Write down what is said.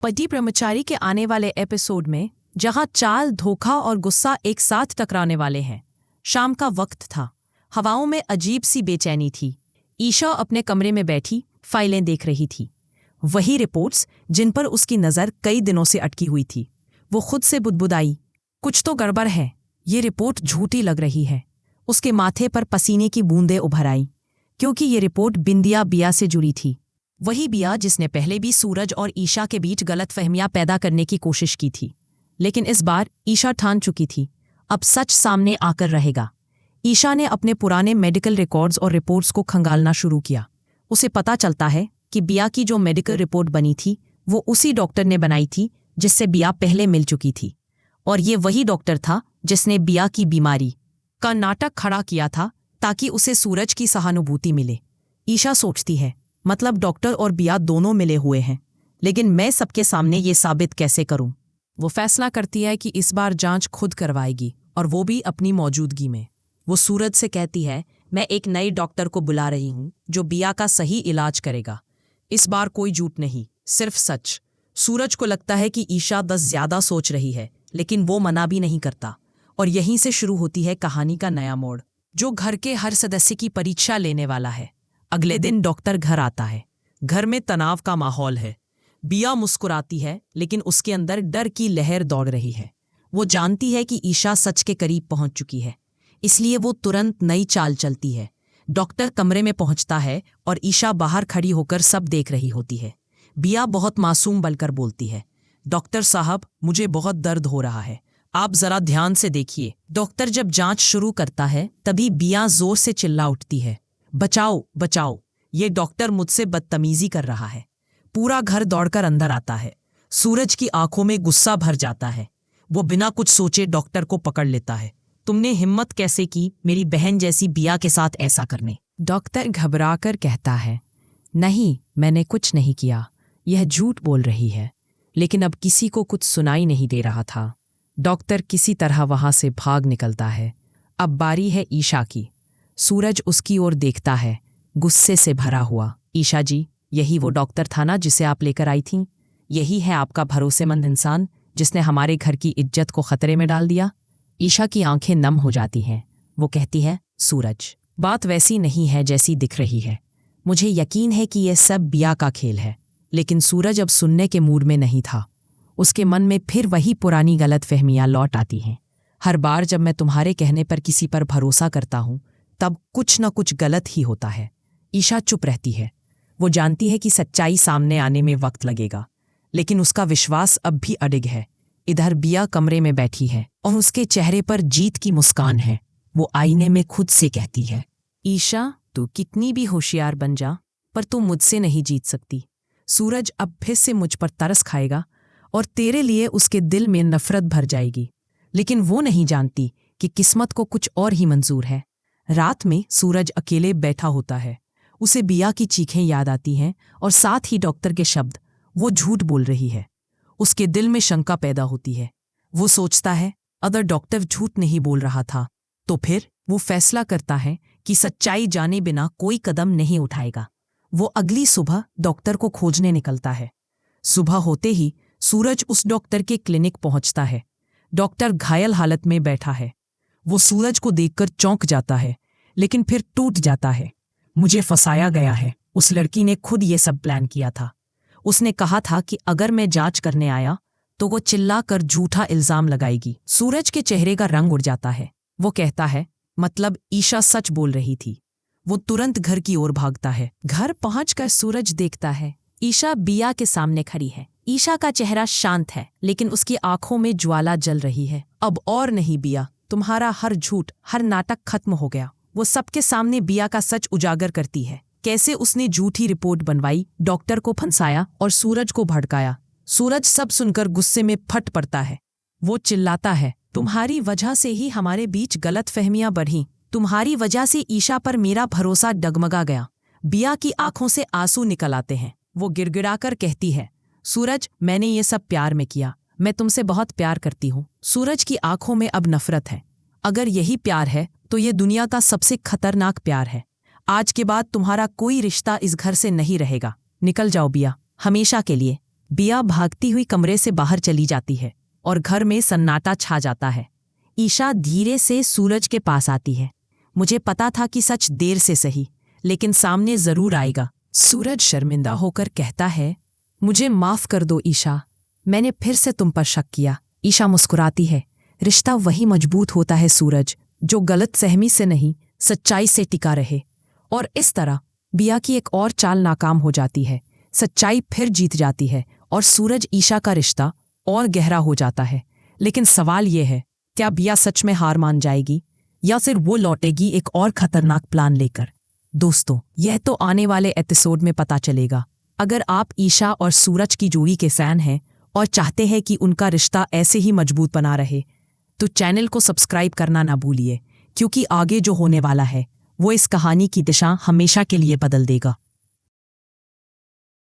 पति ब्रह्मचारी के आने वाले एपिसोड में जहां चाल, धोखा और गुस्सा एक साथ टकराने वाले हैं। शाम का वक्त था। हवाओं में अजीब सी बेचैनी थी। ईशा अपने कमरे में बैठी फाइलें देख रही थी। वही रिपोर्ट्स जिन पर उसकी नज़र कई दिनों से अटकी हुई थी। वो खुद से बुदबुदाई, कुछ तो गड़बड़ है, ये रिपोर्ट झूठी लग रही है। उसके माथे पर पसीने की बूंदें उभर आईं, क्योंकि ये रिपोर्ट बिंदिया बिया से जुड़ी थी। वही बिया जिसने पहले भी सूरज और ईशा के बीच गलतफहमियां पैदा करने की कोशिश की थी। लेकिन इस बार ईशा ठान चुकी थी, अब सच सामने आकर रहेगा। ईशा ने अपने पुराने मेडिकल रिकॉर्ड्स और रिपोर्ट्स को खंगालना शुरू किया। उसे पता चलता है कि बिया की जो मेडिकल रिपोर्ट बनी थी वो उसी डॉक्टर ने बनाई थी जिससे बिया पहले मिल चुकी थी, और ये वही डॉक्टर था जिसने बिया की बीमारी का नाटक खड़ा किया था ताकि उसे सूरज की सहानुभूति मिले। ईशा सोचती है, मतलब डॉक्टर और बिया दोनों मिले हुए हैं, लेकिन मैं सबके सामने ये साबित कैसे करूं? वो फैसला करती है कि इस बार जांच खुद करवाएगी, और वो भी अपनी मौजूदगी में। वो सूरज से कहती है, मैं एक नए डॉक्टर को बुला रही हूं जो बिया का सही इलाज करेगा। इस बार कोई झूठ नहीं, सिर्फ सच। सूरज को लगता है कि ईशा बस ज्यादा सोच रही है, लेकिन वो मना भी नहीं करता। और यहीं से शुरू होती है कहानी का नया मोड़, जो घर के हर सदस्य की परीक्षा लेने वाला है। अगले दिन डॉक्टर घर आता है। घर में तनाव का माहौल है। बिया मुस्कुराती है, लेकिन उसके अंदर डर की लहर दौड़ रही है। वो जानती है कि ईशा सच के करीब पहुंच चुकी है, इसलिए वो तुरंत नई चाल चलती है। डॉक्टर कमरे में पहुंचता है और ईशा बाहर खड़ी होकर सब देख रही होती है। बिया बहुत मासूम बनकर बोलती है, डॉक्टर साहब, मुझे बहुत दर्द हो रहा है, आप जरा ध्यान से देखिए। डॉक्टर जब जांच शुरू करता है तभी बिया जोर से चिल्ला उठती है, बचाओ बचाओ, ये डॉक्टर मुझसे बदतमीजी कर रहा है। पूरा घर दौड़कर अंदर आता है। सूरज की आंखों में गुस्सा भर जाता है। वो बिना कुछ सोचे डॉक्टर को पकड़ लेता है। तुमने हिम्मत कैसे की मेरी बहन जैसी बिया के साथ ऐसा करने? डॉक्टर घबराकर कहता है, नहीं, मैंने कुछ नहीं किया, यह झूठ बोल रही है। लेकिन अब किसी को कुछ सुनाई नहीं दे रहा था। डॉक्टर किसी तरह वहां से भाग निकलता है। अब बारी है ईशा की। सूरज उसकी ओर देखता है, गुस्से से भरा हुआ। ईशा जी, यही वो डॉक्टर था ना जिसे आप लेकर आई थीं? यही है आपका भरोसेमंद इंसान जिसने हमारे घर की इज्जत को खतरे में डाल दिया? ईशा की आंखें नम हो जाती हैं। वो कहती है, सूरज, बात वैसी नहीं है जैसी दिख रही है। मुझे यकीन है कि यह सब बिया का खेल है। लेकिन सूरज अब सुनने के मूड में नहीं था। उसके मन में फिर वही पुरानी गलतफहमियां लौट आती हैं। हर बार जब मैं तुम्हारे कहने पर किसी पर भरोसा करता हूं तब कुछ न कुछ गलत ही होता है। ईशा चुप रहती है। वो जानती है कि सच्चाई सामने आने में वक्त लगेगा, लेकिन उसका विश्वास अब भी अडिग है। इधर बिया कमरे में बैठी है और उसके चेहरे पर जीत की मुस्कान है। वो आईने में खुद से कहती है, ईशा, तू कितनी भी होशियार बन जा, पर तू मुझसे नहीं जीत सकती। सूरज अब फिर से मुझ पर तरस खाएगा और तेरे लिए उसके दिल में नफरत भर जाएगी। लेकिन वो नहीं जानती कि किस्मत को कुछ और ही मंजूर है। रात में सूरज अकेले बैठा होता है। उसे बिया की चीखें याद आती हैं और साथ ही डॉक्टर के शब्द, वो झूठ बोल रही है। उसके दिल में शंका पैदा होती है। वो सोचता है, अगर डॉक्टर झूठ नहीं बोल रहा था तो फिर? वो फैसला करता है कि सच्चाई जाने बिना कोई कदम नहीं उठाएगा। वो अगली सुबह डॉक्टर को खोजने निकलता है। सुबह होते ही सूरज उस डॉक्टर के क्लिनिक पहुंचता है। डॉक्टर घायल हालत में बैठा है। वो सूरज को देखकर चौंक जाता है, लेकिन फिर टूट जाता है। मुझे फंसाया गया है। उस लड़की ने खुद ये सब प्लान किया था। उसने कहा था कि अगर मैं जांच करने आया तो वो चिल्लाकर झूठा इल्जाम लगाएगी। सूरज के चेहरे का रंग उड़ जाता है। वो कहता है, मतलब ईशा सच बोल रही थी। वो तुरंत घर की ओर भागता है। घर पहुंचकर सूरज देखता है ईशा बिया के सामने खड़ी है। ईशा का चेहरा शांत है, लेकिन उसकी आंखों में ज्वाला जल रही है। अब और नहीं बिया, तुम्हारा हर झूठ, हर नाटक खत्म हो गया। वो सबके सामने बिया का सच उजागर करती है। कैसे उसने झूठी रिपोर्ट बनवाई, डॉक्टर को फंसाया और सूरज को भड़काया। सूरज सब सुनकर गुस्से में फट पड़ता है। वो चिल्लाता है, तुम्हारी वजह से ही हमारे बीच गलतफहमियां बढ़ीं। तुम्हारी वजह से ईशा पर मेरा भरोसा डगमगा गया। बिया की आंखों से आंसू निकल आते हैं। वो गिड़गिड़ाकर कहती है, सूरज, मैंने ये सब प्यार में किया। मैं तुमसे बहुत प्यार करती हूँ। सूरज की आंखों में अब नफरत है। अगर यही प्यार है तो ये दुनिया का सबसे खतरनाक प्यार है। आज के बाद तुम्हारा कोई रिश्ता इस घर से नहीं रहेगा। निकल जाओ बिया, हमेशा के लिए। बिया भागती हुई कमरे से बाहर चली जाती है और घर में सन्नाटा छा जाता है। ईशा धीरे से सूरज के पास आती है। मुझे पता था कि सच देर से सही, लेकिन सामने जरूर आएगा। सूरज शर्मिंदा होकर कहता है, मुझे माफ कर दो ईशा, मैंने फिर से तुम पर शक किया। ईशा मुस्कुराती है। रिश्ता वही मजबूत होता है सूरज, जो गलत सहमी से नहीं, सच्चाई से टिका रहे। और इस तरह बिया की एक और चाल नाकाम हो जाती है। सच्चाई फिर जीत जाती है और सूरज ईशा का रिश्ता और गहरा हो जाता है। लेकिन सवाल यह है, क्या बिया सच में हार मान जाएगी या फिर वो लौटेगी एक और खतरनाक प्लान लेकर? दोस्तों, यह तो आने वाले एपिसोड में पता चलेगा। अगर आप ईशा और सूरज की जोड़ी के फैन हैं और चाहते हैं कि उनका रिश्ता ऐसे ही मजबूत बना रहे, तो चैनल को सब्सक्राइब करना ना भूलिए, क्योंकि आगे जो होने वाला है वो इस कहानी की दिशा हमेशा के लिए बदल देगा।